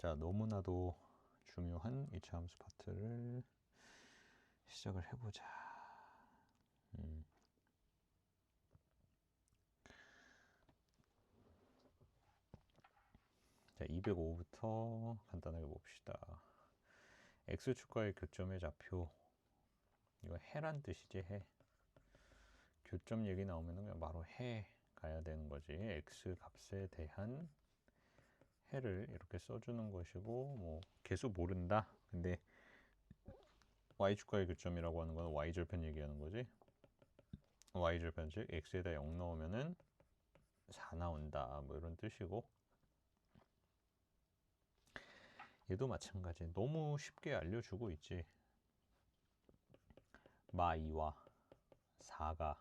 자, 너무나도 중요한 이차 함수 파트를 시작을 해보자. 자, 205부터 간단하게 봅시다. x축과의 교점의 좌표. 이거 해란 뜻이지, 해. 교점 얘기 나오면 그냥 바로 해 가야 되는 거지. x 값에 대한 해를 이렇게 써주는 것이고, 뭐 개수 모른다. 근데 y축과의 교점이라고 하는 건 y절편 얘기하는 거지. y절편 즉 x에다 0 넣으면은 4 나온다. 뭐 이런 뜻이고, 얘도 마찬가지. 너무 쉽게 알려주고 있지. 마 2와 4가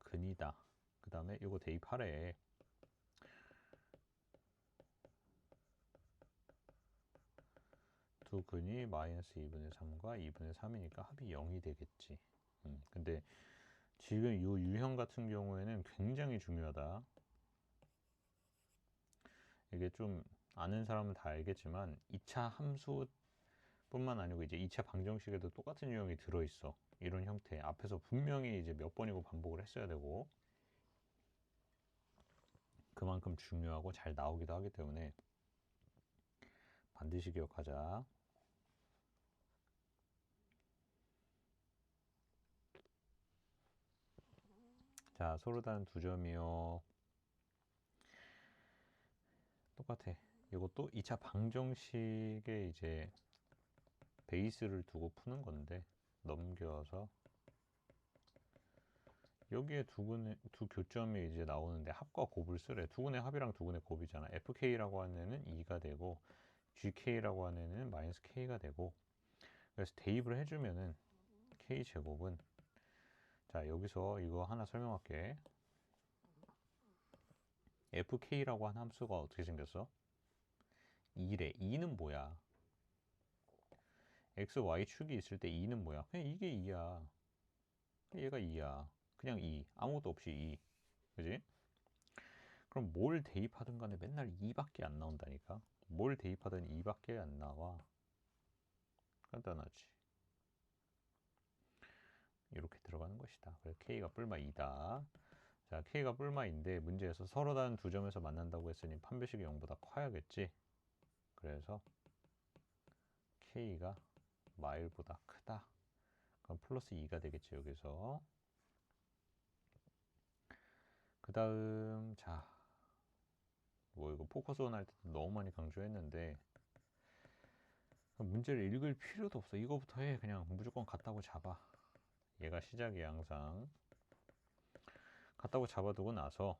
근이다. 그 다음에 이거 대입하래. 두 근이 마이너스 2분의 3과 2분의 3이니까 합이 0이 되겠지. 근데 지금 이 유형 같은 경우에는 굉장히 중요하다. 이게 좀 아는 사람은 다 알겠지만 2차 함수 뿐만 아니고 이제 2차 방정식에도 똑같은 유형이 들어있어. 이런 형태. 앞에서 분명히 이제 몇 번이고 반복을 했어야 되고, 그만큼 중요하고 잘 나오기도 하기 때문에 반드시 기억하자. 자, 서로 다른 두 점이요. 똑같아. 이것도 2차 방정식에 이제 베이스를 두고 푸는 건데, 넘겨서 여기에 두 교점이 이제 나오는데 합과 곱을 쓰래. 두근의 합이랑 두근의 곱이잖아. fk라고 하는 애는 2가 되고 gk라고 하는 애는 마이너스 k가 되고, 그래서 대입을 해주면은 k제곱은, 자 여기서 이거 하나 설명할게. fk라고 하는 함수가 어떻게 생겼어? 2래. 2는 뭐야? x, y 축이 있을 때 2는 뭐야? 그냥 이게 2야. 얘가 2야. 그냥 2. 아무것도 없이 2. 그지? 그럼 뭘 대입하든 간에 맨날 2밖에 안 나온다니까. 뭘 대입하든 2밖에 안 나와. 간단하지. 이렇게 들어가는 것이다. 그래서 k가 뿔마 2다. 자, k가 뿔마 2인데 문제에서 서로 다른 두 점에서 만난다고 했으니 판별식이 0보다 커야겠지. 그래서 k가 마일보다 크다. 그럼 플러스 2가 되겠지, 여기서. 그 다음, 자, 뭐 이거 포커스원 할 때 너무 많이 강조했는데, 문제를 읽을 필요도 없어. 이거부터 해. 그냥 무조건 같다고 잡아. 얘가 시작이야, 항상. 같다고 잡아두고 나서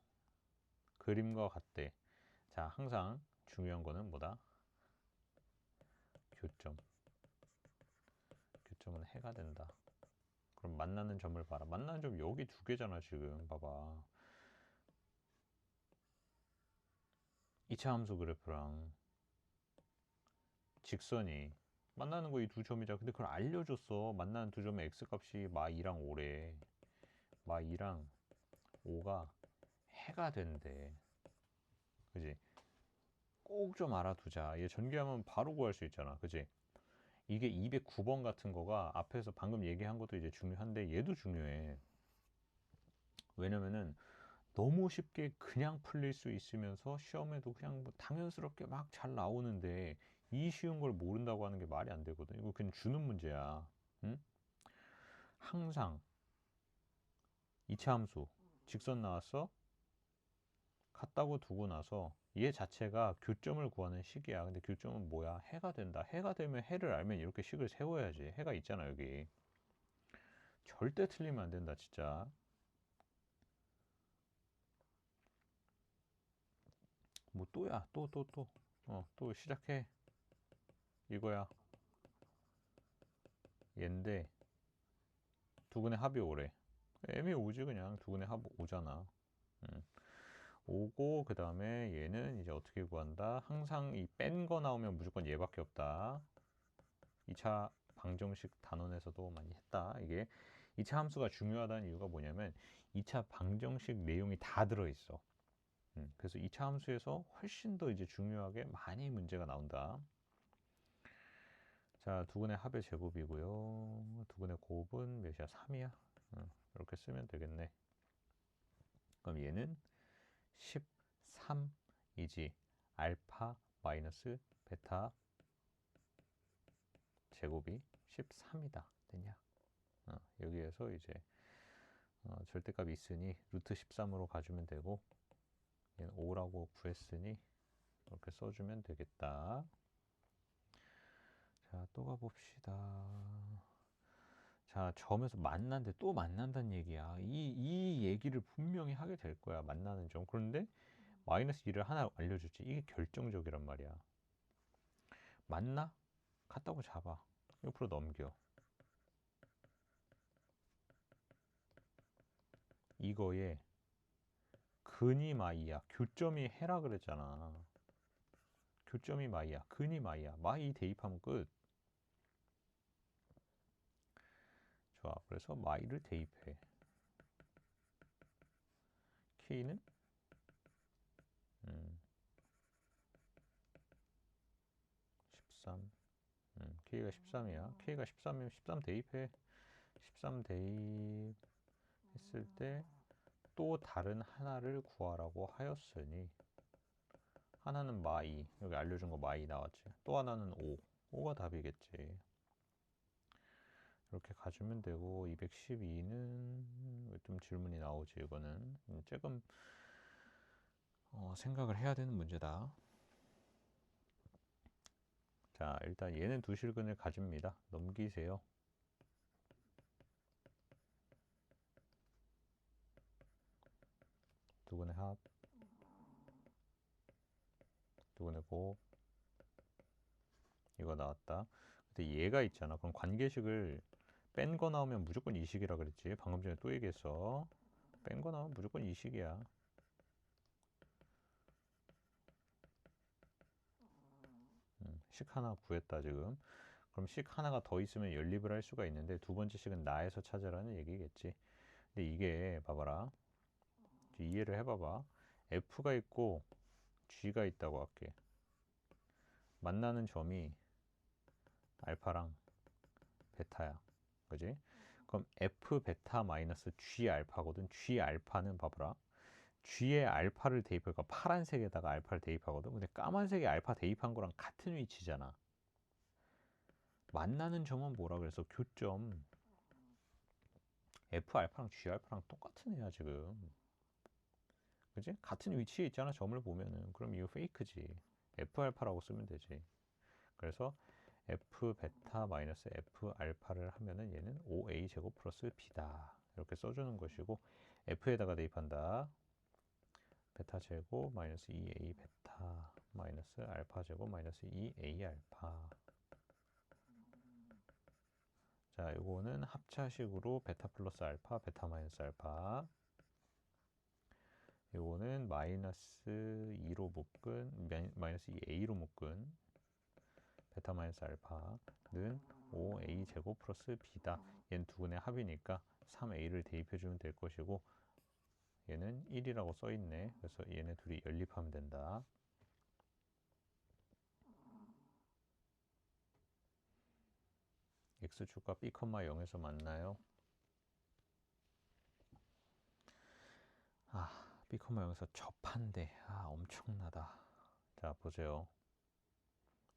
그림과 같대. 자, 항상 중요한 거는 뭐다? 교점. 교점은 해가 된다. 그럼 만나는 점을 봐라. 만나는 점 여기 두 개잖아, 지금. 봐봐. 2차 함수 그래프랑 직선이 만나는 거 이 두 점이잖아. 근데 그걸 알려줬어. 만나는 두 점의 x값이 마 2랑 5래. 마 2랑 5가 해가 된대. 그지? 꼭 좀 알아두자. 얘 전개하면 바로 구할 수 있잖아. 그지? 이게 209번 같은 거가 앞에서 방금 얘기한 것도 이제 중요한데 얘도 중요해. 왜냐면은 너무 쉽게 그냥 풀릴 수 있으면서 시험에도 그냥 뭐 당연스럽게 막 잘 나오는데 이 쉬운 걸 모른다고 하는 게 말이 안 되거든. 이거 그냥 주는 문제야. 응? 항상 2차 함수 직선 나왔어? 같다고 두고 나서 얘 자체가 교점을 구하는 식이야. 근데 교점은 뭐야? 해가 된다. 해가 되면 해를 알면 이렇게 식을 세워야지. 해가 있잖아, 여기. 절대 틀리면 안 된다, 진짜. 뭐 또야. 또. 또 시작해. 이거야. 얘인데 두근의 합이 오래. M이 오지. 그냥 두근의 합 오잖아. 오고 그 다음에 얘는 이제 어떻게 구한다? 항상 이 뺀 거 나오면 무조건 얘밖에 없다. 2차 방정식 단원에서도 많이 했다. 이게 2차 함수가 중요하다는 이유가 뭐냐면 2차 방정식 내용이 다 들어있어. 그래서 2차 함수에서 훨씬 더 이제 중요하게 많이 문제가 나온다. 자, 두근의 합의 제곱이고요. 두근의 곱은 몇이야? 3이야? 이렇게 쓰면 되겠네. 그럼 얘는 13이지. 알파 마이너스 베타 제곱이 13이다. 됐냐? 여기에서 이제 절대값이 있으니 루트 13으로 가주면 되고, 얘는 5라고 구했으니 이렇게 써주면 되겠다. 자, 또 가봅시다. 자, 점에서 만난데 또 만난다는 얘기야. 이 얘기를 분명히 하게 될 거야. 만나는 점. 그런데 마이너스 1을 하나 알려주지. 이게 결정적이란 말이야. 맞나? 같다고 잡아. 옆으로 넘겨. 이거에 근이 마이야. 교점이 해라 그랬잖아. 교점이 마이야. 근이 마이야. 마이 대입하면 끝. 좋아. 그래서 마이를 대입해. K는 13. K가 13이야. K가 13이면 13 대입해. 13 대입했을 때 또 다른 하나를 구하라고 하였으니, 하나는 마이, 여기 알려준 거 마이 나왔지. 또 하나는 5. 5가 답이겠지. 이렇게 가주면 되고, 212는 좀 질문이 나오지. 이거는 조금 생각을 해야 되는 문제다. 자, 일단 얘는 두 실근을 가집니다. 넘기세요. 두근의 합, 두근의 곱, 이거 나왔다. 근데 얘가 있잖아. 그럼 관계식을 뺀 거 나오면 무조건 이식이라 그랬지. 방금 전에 또 얘기했어. 뺀 거 나오면 무조건 이식이야. 식 하나 구했다 지금. 그럼 식 하나가 더 있으면 연립을 할 수가 있는데, 두 번째 식은 나에서 찾으라는 얘기겠지. 근데 이게 봐봐라. 이해를 해봐봐. F가 있고 G가 있다고 할게. 만나는 점이 알파랑 베타야. 그지? 그럼 F 베타 마이너스 G 알파거든. G 알파는 봐봐라. G에 알파를 대입하니까 파란색에다가 알파를 대입하거든. 근데 까만색에 알파 대입한 거랑 같은 위치잖아. 만나는 점은 뭐라 그래서 교점. F 알파랑 G 알파랑 똑같은 애야 지금. 그지? 같은 위치에 있잖아 점을 보면은. 그럼 이거 페이크지. F 알파라고 쓰면 되지. 그래서 F 베타 마이너스 F 알파를 하면은 얘는 5A 제곱 플러스 B다. 이렇게 써주는 것이고, F에다가 대입한다. 베타 제곱 마이너스 2A 베타 마이너스 알파 제곱 마이너스 2A 알파. 자, 요거는 합차식으로 베타 플러스 알파, 베타 마이너스 알파. 요거는 마이너스 2로 묶은, 마이너스 2A로 묶은 베타 마이너스 알파는 5A 제곱 플러스 B다. 얘는 두 분의 합이니까 3A를 대입해주면 될 것이고, 얘는 1이라고 써있네. 그래서 얘네 둘이 연립하면 된다. X축과 B, 0에서 만나요. B, 0에서 접한대. 엄청나다. 자, 보세요.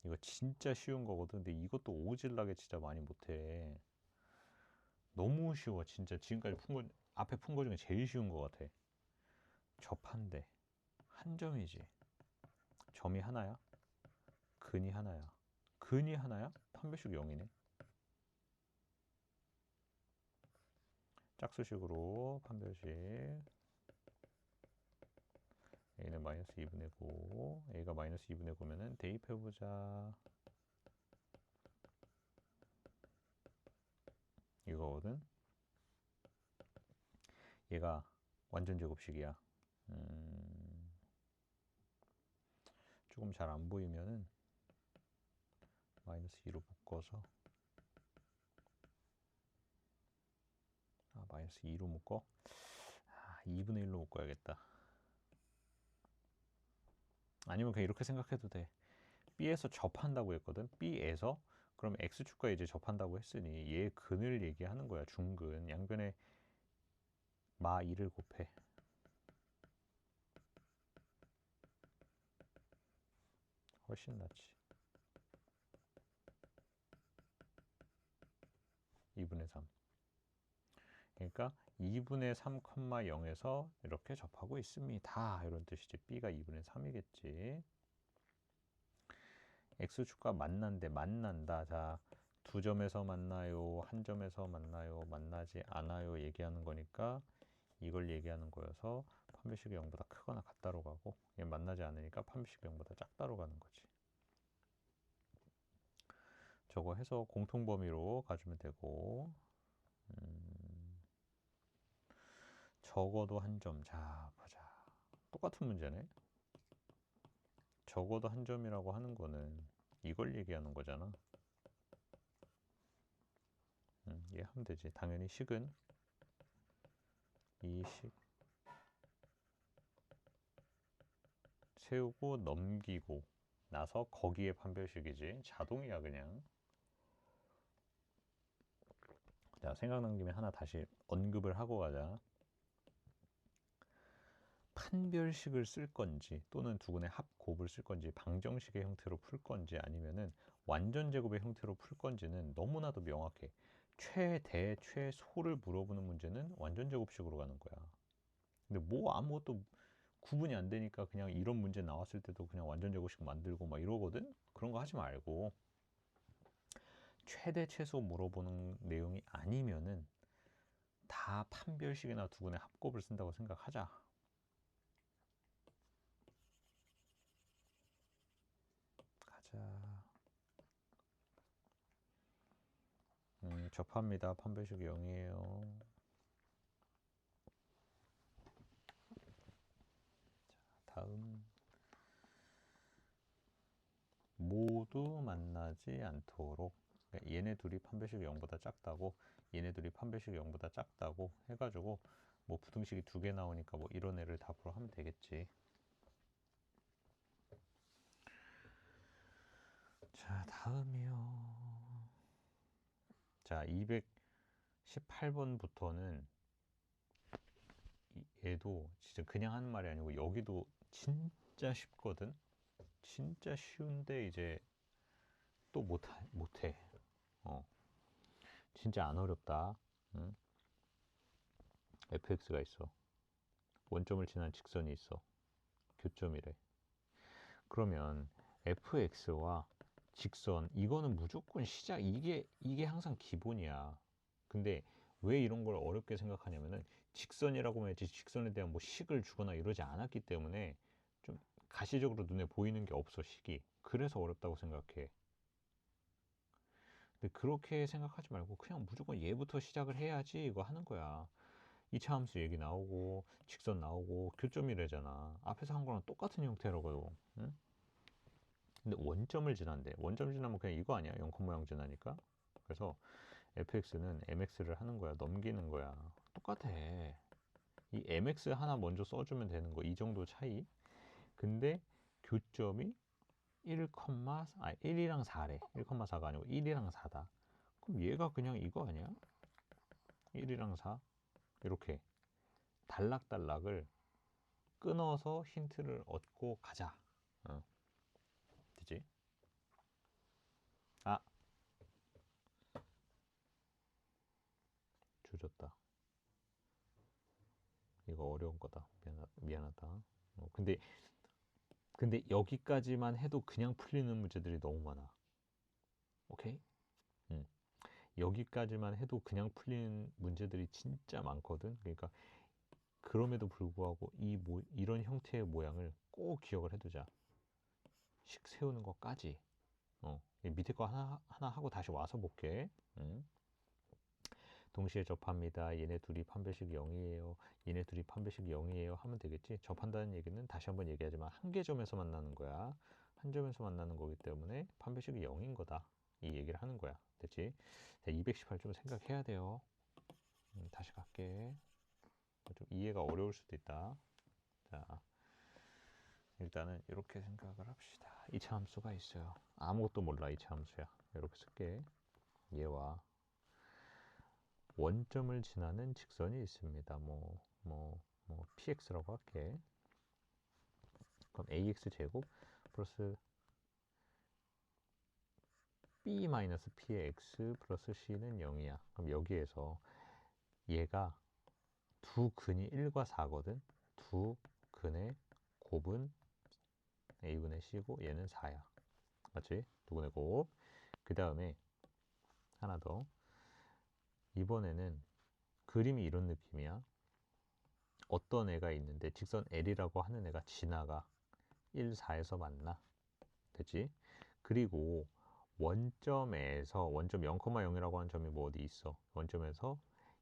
이거 진짜 쉬운 거거든. 근데 이것도 오질나게 진짜 많이 못해. 너무 쉬워. 진짜 지금까지 앞에 푼 거 중에 제일 쉬운 거 같아. 접한대. 한 점이지. 점이 하나야? 근이 하나야. 근이 하나야? 판별식 0이네. 짝수식으로 판별식. A는 마이너스 2분의 9. A가 마이너스 2분의 9면은 대입해보자. 이거거든. 얘가 완전 제곱식이야. 조금 잘 안 보이면은 마이너스 2로 묶어서, 마이너스 2로 묶어? 2분의 1로 묶어야겠다. 아니면 그냥 이렇게 생각해도 돼. B에서 접한다고 했거든. B에서 그럼 X축과 이제 접한다고 했으니 얘 근을 얘기하는 거야. 중근. 양변에 마 2를 곱해. 훨씬 낫지. 2분의 3. 그러니까 2분의 3, 0에서 이렇게 접하고 있습니다. 이런 뜻이지. B가 2분의 3이겠지. X축과 만난대, 만난다. 자, 두 점에서 만나요, 한 점에서 만나요, 만나지 않아요 얘기하는 거니까 이걸 얘기하는 거여서 판별식이 0보다 크거나 같다로 가고, 얘 만나지 않으니까 판별식이 0보다 작다로 가는 거지. 저거 해서 공통범위로 가주면 되고, 적어도 한 점. 자, 보자. 똑같은 문제네. 적어도 한 점이라고 하는 거는 이걸 얘기하는 거잖아. 얘 하면 되지. 당연히 식은 이 식 세우고 넘기고 나서 거기에 판별식이지. 자동이야 그냥. 자, 생각난 김에 하나 다시 언급을 하고 가자. 판별식을 쓸 건지 또는 두근의 합곱을 쓸 건지 방정식의 형태로 풀 건지 아니면은 완전 제곱의 형태로 풀 건지는 너무나도 명확해. 최대 최소를 물어보는 문제는 완전 제곱식으로 가는 거야. 근데 뭐 아무것도 구분이 안 되니까 그냥 이런 문제 나왔을 때도 그냥 완전 제곱식 만들고 막 이러거든. 그런 거 하지 말고 최대 최소 물어보는 내용이 아니면은 다 판별식이나 두근의 합곱을 쓴다고 생각하자. 가자. 접합니다. 판별식 0이에요. 자, 다음. 모두 만나지 않도록. 그러니까 얘네 둘이 판별식이 0보다 작다고, 얘네 둘이 판별식이 0보다 작다고 해가지고 뭐 부등식이 두 개 나오니까 뭐 이런 애를 답으로 하면 되겠지. 자, 다음이요. 자, 218번부터는 얘도 진짜 그냥 하는 말이 아니고 여기도 진짜 쉽거든. 진짜 쉬운데 이제 또 못해. 진짜 안 어렵다. 응? fx가 있어. 원점을 지난 직선이 있어. 교점이래. 그러면 fx와 직선 이거는 무조건 시작, 이게 항상 기본이야. 근데 왜 이런 걸 어렵게 생각하냐면은 직선이라고 해야지 직선에 대한 뭐 식을 주거나 이러지 않았기 때문에 좀 가시적으로 눈에 보이는 게 없어, 식이. 그래서 어렵다고 생각해. 근데 그렇게 생각하지 말고 그냥 무조건 얘부터 시작을 해야지 이거 하는 거야. 이차함수 얘기 나오고 직선 나오고 교점이래잖아. 앞에서 한 거랑 똑같은 형태라고요. 응? 근데 원점을 지난대. 원점 지나면 그냥 이거 아니야? 0,0 지나니까. 그래서 fx는 mx를 하는 거야. 넘기는 거야. 똑같아. 이 mx 하나 먼저 써주면 되는 거. 이 정도 차이. 근데 교점이 1이랑 4래. 1,4가 아니고 1이랑 4다. 그럼 얘가 그냥 이거 아니야? 1이랑 4. 이렇게 단락단락을 끊어서 힌트를 얻고 가자. 되지? 아, 조졌다. 이거 어려운 거다. 미안하다. 근데 여기까지만 해도 그냥 풀리는 문제들이 너무 많아. 오케이? 여기까지만 해도 그냥 풀리는 문제들이 진짜 많거든. 그러니까 그럼에도 불구하고 이런 형태의 모양을 꼭 기억을 해두자. 식 세우는 것까지. 밑에 거 하나 하고 다시 와서 볼게. 동시에 접합니다. 얘네 둘이 판별식 0이에요. 얘네 둘이 판별식 0이에요. 하면 되겠지. 접한다는 얘기는 다시 한번 얘기하지만 한 개 점에서 만나는 거야. 한 점에서 만나는 거기 때문에 판별식이 0인 거다. 이 얘기를 하는 거야. 됐지? 자, 218 좀 생각해야 돼요. 다시 갈게. 좀 이해가 어려울 수도 있다. 자, 일단은 이렇게 생각을 합시다. 이차 함수가 있어요. 아무것도 몰라 이차 함수야. 이렇게 쓸게. 얘와 원점을 지나는 직선이 있습니다. px라고 할게. 그럼 ax 제곱 플러스 b-p의 x 플러스 c는 0이야. 그럼 여기에서 얘가 두 근이 1과 4거든. 두 근의 곱은 a분의 c고 얘는 4야. 맞지? 두 근의 곱. 그 다음에 하나 더. 이번에는 그림이 이런 느낌이야. 어떤 애가 있는데 직선 L이라고 하는 애가 지나가. 1, 4에서 만나. 됐지? 그리고 원점에서 원점 0,0이라고 하는 점이 뭐 어디 있어? 원점에서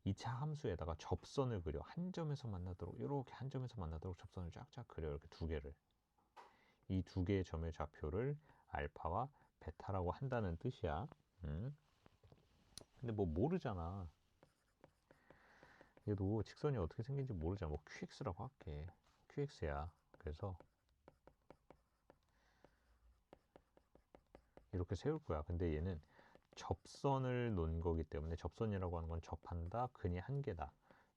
2차 함수에다가 접선을 그려. 한 점에서 만나도록 이렇게 한 점에서 만나도록 접선을 쫙쫙 그려. 이렇게 두 개를. 이 두 개의 점의 좌표를 알파와 베타라고 한다는 뜻이야. 근데 뭐 모르잖아. 얘도 직선이 어떻게 생긴지 모르잖아. 뭐 QX라고 할게. QX야. 그래서 이렇게 세울 거야. 근데 얘는 접선을 놓은 거기 때문에 접선이라고 하는 건 접한다, 근이 한 개다,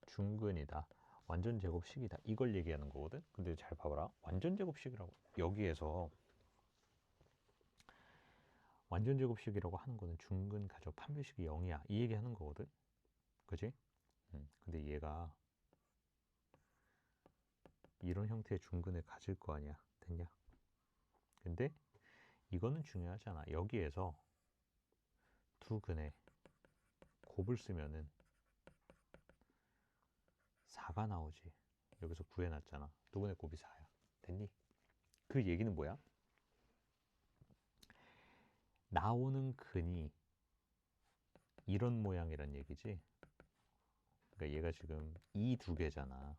중근이다, 완전 제곱식이다. 이걸 얘기하는 거거든. 근데 잘 봐봐라. 완전 제곱식이라고 여기에서 완전 제곱식이라고 하는 거는 중근 가죠. 판별식이 0이야. 이 얘기하는 거거든. 그지? 근데 얘가 이런 형태의 중근을 가질 거 아니야. 됐냐? 근데 이거는 중요하지 않아. 여기에서 두 근에 곱을 쓰면은 4가 나오지. 여기서 구해놨잖아. 두 근의 곱이 4야. 됐니? 그 얘기는 뭐야? 나오는 근이 이런 모양이란 얘기지. 그러니까 얘가 지금 이 두 개잖아.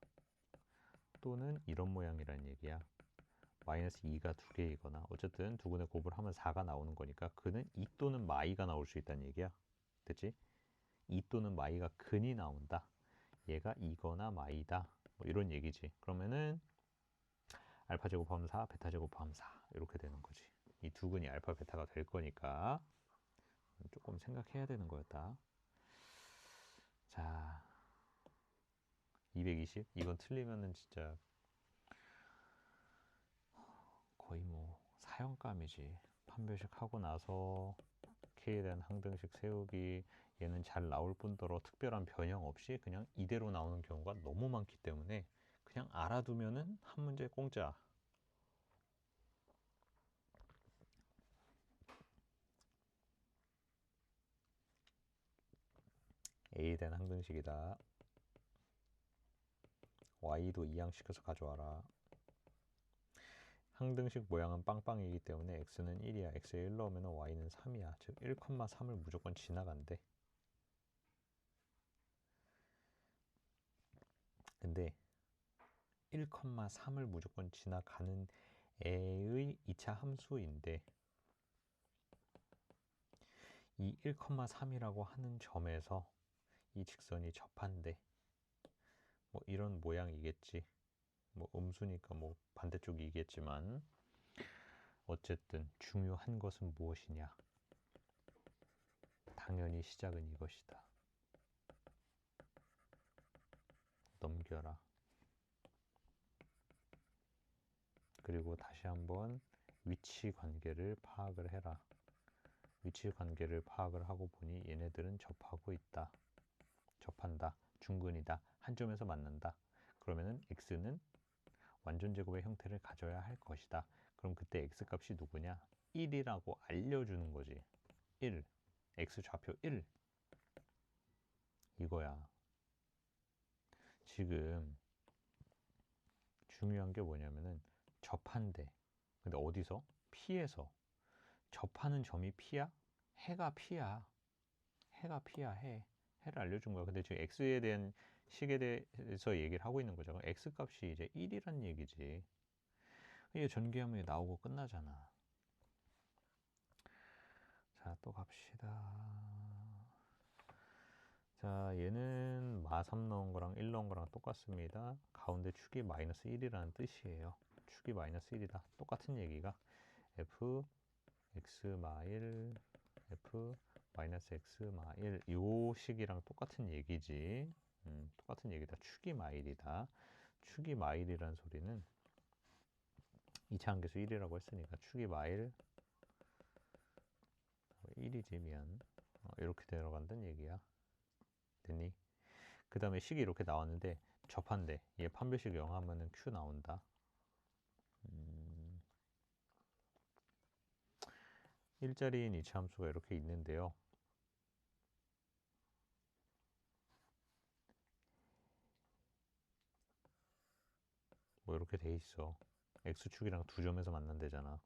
또는 이런 모양이란 얘기야. 마이너스 2가 두 개이거나 어쨌든 두 근의 곱을 하면 4가 나오는 거니까 그는 2 또는 마이가 나올 수 있다는 얘기야. 됐지? 2 또는 마이가 근이 나온다. 얘가 2거나 마이다. 뭐 이런 얘기지. 그러면은 알파 제곱하면 4, 베타 제곱하면 4 이렇게 되는 거지. 이 두 근이 알파, 베타가 될 거니까 조금 생각해야 되는 거였다. 자, 220. 이건 틀리면은 진짜 거의 뭐 사형감이지. 판별식 하고 나서 K에 대한 항등식 세우기, 얘는 잘 나올 뿐더러 특별한 변형 없이 그냥 이대로 나오는 경우가 너무 많기 때문에 그냥 알아두면은 한 문제 공짜. A에 대한 항등식이다. Y도 이항시켜서 가져와라. 항등식 모양은 빵빵이기 때문에 X는 1이야. X에 1 넣으면 Y는 3이야. 즉 1,3을 무조건 지나간대. 근데 1,3을 무조건 지나가는 애의 2차 함수인데 이 1,3이라고 하는 점에서 이 직선이 접한대. 뭐 이런 모양이겠지. 뭐 음수니까 뭐 반대쪽이겠지만 어쨌든 중요한 것은 무엇이냐? 당연히 시작은 이것이다. 넘겨라. 그리고 다시 한번 위치 관계를 파악을 해라. 위치 관계를 파악을 하고 보니 얘네들은 접하고 있다. 접한다. 중근이다. 한 점에서 만난다. 그러면은 x는 완전 제곱의 형태를 가져야 할 것이다. 그럼 그때 x값이 누구냐? 1이라고 알려주는 거지. 1. x 좌표 1. 이거야. 지금 중요한 게 뭐냐면은 접한대. 근데 어디서? P에서. 접하는 점이 P야? 해가 P야. 해가 P야, 해. 해를 알려준 거야. 근데 지금 X에 대한 식에 대해서 얘기를 하고 있는 거잖아. X 값이 이제 1이란 얘기지. 이게 전개하면 나오고 끝나잖아. 자, 또 갑시다. 자, 얘는 마3 넣은 거랑 1 넣은 거랑 똑같습니다. 가운데 축이 마이너스 1이라는 뜻이에요. 축이 마이너스 1이다. 똑같은 얘기가 f x 마일 f 마이너스 x 마일 요 식이랑 똑같은 얘기지. 똑같은 얘기다. 축이 마일이다. 축이 마일이란 소리는 2차 함계수 1이라고 했으니까 축이 마일 1이지 미안. 이렇게 들어간다는 얘기야. 됐니? 그 다음에 식이 이렇게 나왔는데 접한대. 얘 판별식 0 하면은 q 나온다. 1자리인 이차함수가 이렇게 있는데요. 뭐 이렇게 돼 있어. x축이랑 두 점에서 만난대잖아.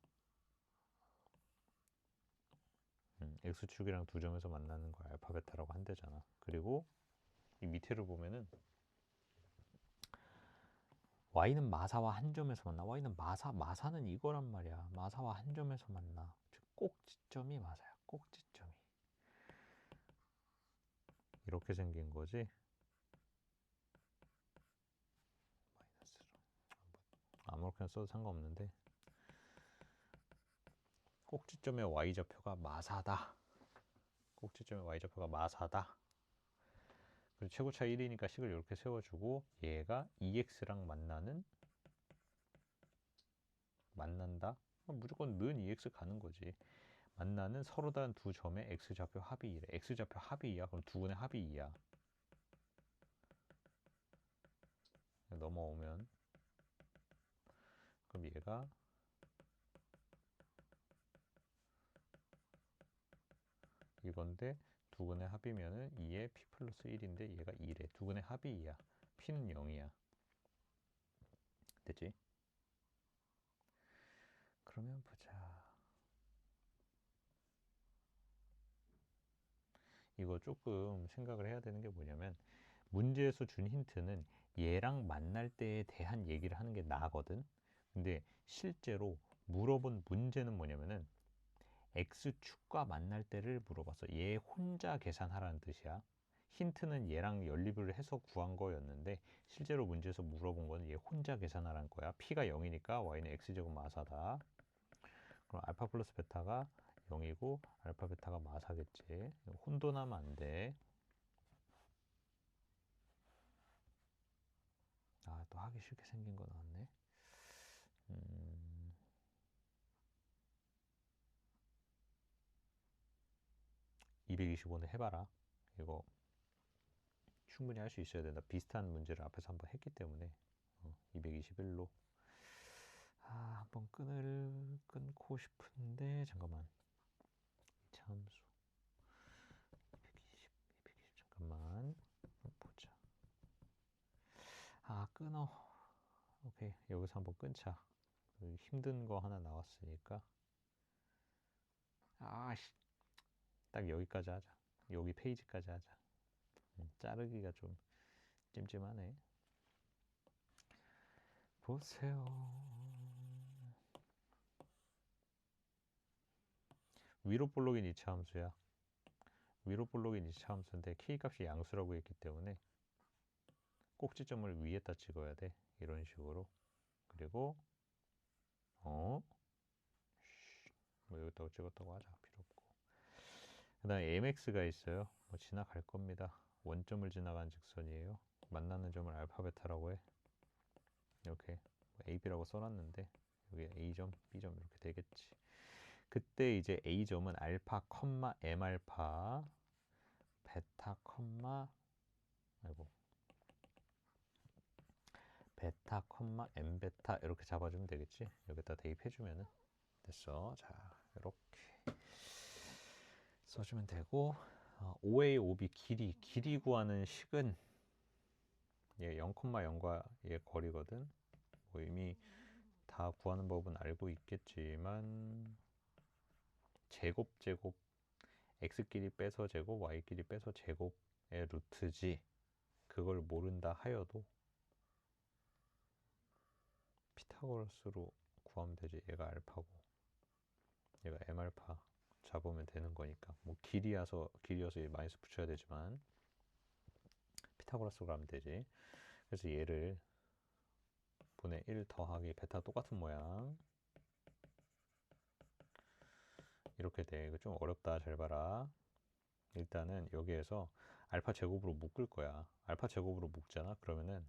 x축이랑 두 점에서 만나는 걸 알파 베타라고 한대잖아. 그리고 이 밑에를 보면은 y는 마사와 한 점에서 만나. y는 마사는 이거란 말이야. 마사와 한 점에서 만나. 즉 꼭지점이 마사야. 꼭지점이. 이렇게 생긴 거지. 마이너스로. 아무렇게나 써도 상관없는데 꼭지점의 y좌표가 마사다. 꼭지점의 y좌표가 마사다. 그리고 최고차 1이니까 식을 이렇게 세워주고 얘가 2x랑 만난다? 무조건 는 2x 가는 거지. 만나는 서로 다른 두 점의 x좌표 합이 2래. x좌표 합이 2야. 그럼 두 근의 합이 2야. 넘어오면 그럼 얘가 이건데 두 근의 합이면은 2에 p 플러스 1인데 얘가 2래. 두 근의 합이 2야. p는 0이야. 됐지? 그러면 보자. 이거 조금 생각을 해야 되는 게 뭐냐면 문제에서 준 힌트는 얘랑 만날 때에 대한 얘기를 하는 게 나거든. 근데 실제로 물어본 문제는 뭐냐면은 x축과 만날 때를 물어봤어. 얘 혼자 계산하라는 뜻이야. 힌트는 얘랑 연립을 해서 구한 거였는데 실제로 문제에서 물어본 거는 얘 혼자 계산하라는 거야. p가 0이니까 y는 x제곱 마사다. 그럼 알파 플러스 베타가 0이고 알파 베타가 마사겠지. 혼돈하면 안 돼. 아, 또 하기 쉽게 생긴 거 나왔네. 225는 해봐라. 이거 충분히 할 수 있어야 된다. 비슷한 문제를 앞에서 한번 했기 때문에 221로 한번 끊고 싶은데 잠깐만. 참수 220 잠깐만 보자. 끊어. 오케이, 여기서 한번 끊자. 힘든 거 하나 나왔으니까. 딱 여기까지 하자. 여기 페이지까지 하자. 자르기가 좀 찜찜하네. 보세요. 위로 볼록인 이차 함수야. 위로 볼록인 이차 함수인데 k값이 양수라고 했기 때문에 꼭지점을 위에다 찍어야 돼. 이런 식으로. 그리고 뭐 여기다가 찍었다고 하자. 필요 없고. 그 다음에 mx가 있어요. 뭐 지나갈 겁니다. 원점을 지나간 직선이에요. 만나는 점을 알파 베타라고 해. 이렇게 ab라고 써놨는데 여기 a점, b점 이렇게 되겠지. 그때 이제 a점은 알파, m 알파, 베타, 베타, m 베타 이렇게 잡아주면 되겠지. 여기다 대입해주면은 됐어. 자, 이렇게 써주면 되고 5a, 5b 길이 구하는 식은 얘 0,0과 얘 거리거든. 뭐 이미 다 구하는 법은 알고 있겠지만 제곱 x끼리 빼서 제곱 y끼리 빼서 제곱의 루트지. 그걸 모른다 하여도 피타고라스로 구하면 되지. 얘가 알파고 얘가 m 알파 잡으면 되는 거니까. 뭐 길이어서 마이너스 붙여야 되지만 피타고라스로 하면 되지. 그래서 얘를 6분의 1 더하기 베타 똑같은 모양. 이렇게 돼. 이거 좀 어렵다. 잘 봐라. 일단은 여기에서 알파 제곱으로 묶을 거야. 알파 제곱으로 묶잖아. 그러면은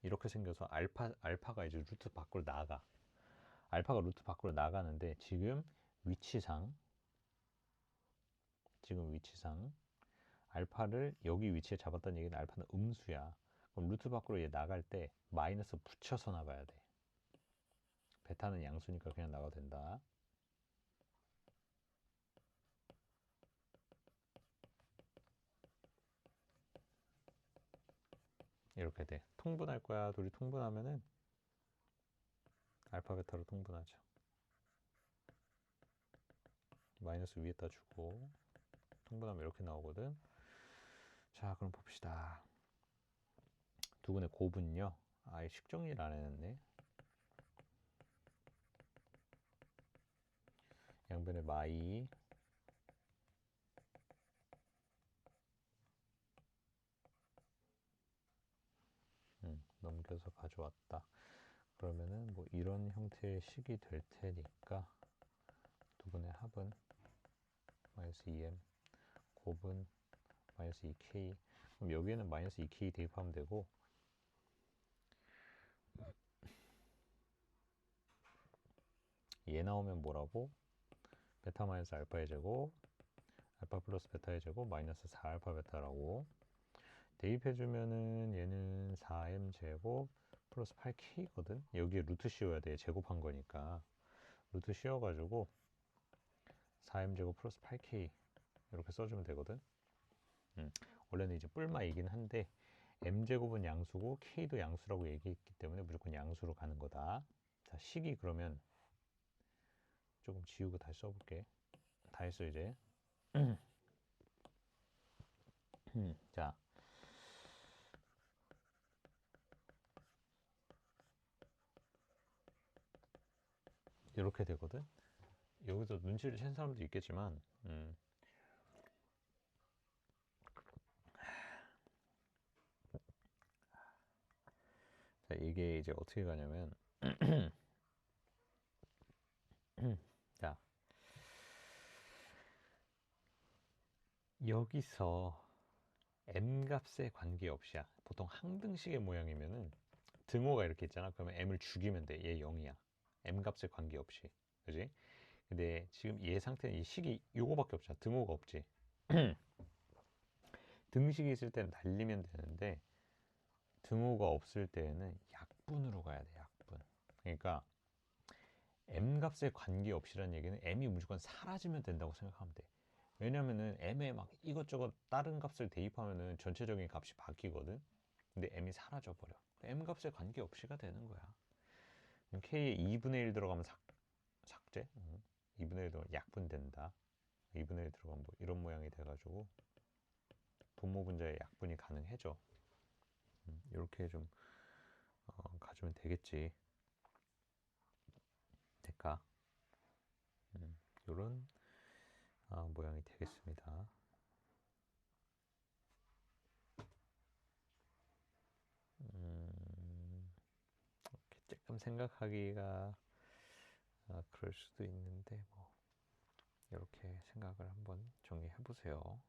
이렇게 생겨서 알파가 이제 루트 밖으로 나가. 알파가 루트 밖으로 나가는데 지금 위치상 알파를 여기 위치에 잡았다는 얘기는 알파는 음수야. 그럼 루트 밖으로 얘 나갈 때 마이너스 붙여서 나가야 돼. 베타는 양수니까 그냥 나가도 된다. 이렇게 돼. 통분할 거야. 둘이 통분하면은 알파 베타로 통분하죠. 마이너스 위에다 주고 통분하면 이렇게 나오거든. 자, 그럼 봅시다. 두분의 곱은요. 아예 식정리를 안 해놨네. 양변의 마이 넘겨서 가져왔다. 그러면은 뭐 이런 형태의 식이 될 테니까 두분의 합은 마이너스 2m, 곱은 마이너스 2k. 그럼 여기에는 마이너스 2k 대입하면 되고, 얘 나오면 뭐라고? 베타 마이너스 알파의 제곱, 알파 플러스 베타의 제곱, 마이너스 4알파 베타라고. 대입해주면은 얘는 4m 제곱 플러스 8k거든. 여기에 루트 씌워야 돼. 제곱한 거니까. 루트 씌워가지고 4m 제곱 플러스 8k 이렇게 써주면 되거든. 원래는 이제 뿔마이긴 한데 m제곱은 양수고 k도 양수라고 얘기했기 때문에 무조건 양수로 가는 거다. 자, 식이 그러면 조금 지우고 다시 써볼게. 다 했어 이제. 자, 이렇게 되거든. 여기서 눈치를 챈 사람도 있겠지만 자, 이게 이제 어떻게 가냐면 자, 여기서 m 값에 관계없이야. 보통 항등식의 모양이면은 등호가 이렇게 있잖아. 그러면 m을 죽이면 돼. 얘 0이야. m 값에 관계없이. 그지? 근데 지금 얘 상태는 이 식이 요거밖에 없잖아. 등호가 없지. 등식이 있을 때는 날리면 되는데 등호가 없을 때는 약분으로 가야 돼. 약분. 그러니까 m 값에 관계없이라는 얘기는 m이 무조건 사라지면 된다고 생각하면 돼. 왜냐면은 m에 막 이것저것 다른 값을 대입하면은 전체적인 값이 바뀌거든. 근데 m이 사라져 버려. m 값에 관계없이가 되는 거야. k에 2분의 1 들어가면 삭제? 2분의 1 들어가면 약분된다. 2분의 1 들어가면 뭐 이런 모양이 돼가지고 분모분자의 약분이 가능해져. 이렇게 좀 가주면 되겠지. 될까? 이런 모양이 되겠습니다. 이렇게 조금 생각하기가 그럴 수도 있는데 뭐 이렇게 생각을 한번 정리해 보세요.